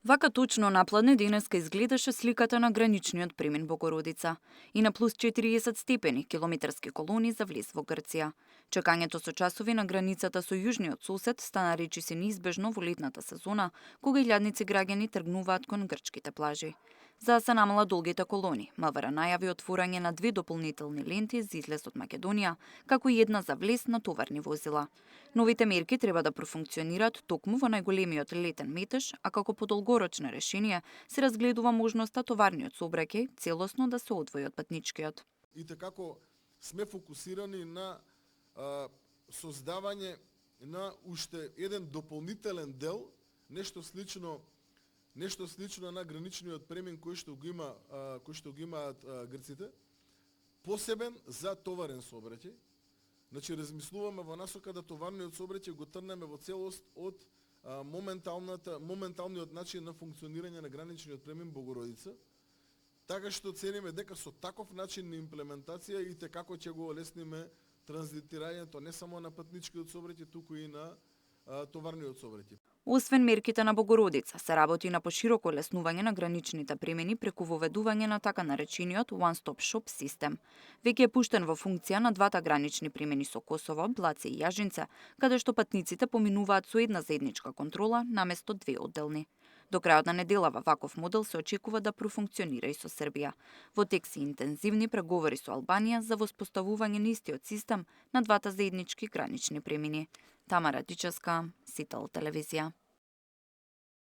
Вака точно напладне денеска изгледаше сликата на граничниот премин Богородица и на плюс 40 степени километарски колони за влез во Грција. Чекањето со часови на границата со јужниот сосед стана речиси неизбежно во летната сезона, кога илјадници граѓани тргнуваат кон грчките плажи. За да се намала долгите колони, МВР најави отворање на 2 дополнителни ленти за излез од Македонија, како и една за влез на товарни возила. Новите мерки треба да профункционираат токму во најголемиот летен метеж, а како подолгорочно решение се разгледува можноста товарниот сообраќај целосно да се одвои од патничкиот. И како сме фокусирани на создавање на уште еден дополнителен дел, нешто слично на граничниот премин кој што го имаат грците, посебен за товарен сообраќај. Значи размислуваме во насока да товарниот сообраќај го трнеме во целост од моменталниот начин на функционирање на граничниот премин Богородица, така што цениме дека со таков начин на имплементација и како ќе го олесниме транзитирањето не само на патничкиот сообраќај, туку и на товарниот сообраќај. Освен мерките на Богородица, се работи на пошироко леснување на граничните премини преку воведување на така наречениот One-Stop Shop систем. Веќе е пуштен во функција на двата гранични премини со Косово, Блаце и Јажинце, каде што патниците поминуваат со една заедничка контрола наместо 2 одделни. До крајот на неделава ваков модел се очекува да профункционира и со Србија. Во тек се интензивни преговори со Албанија за воспоставување на истиот систем на двата заеднички гранични премини. Тамара Дичевска, Сител телевизија.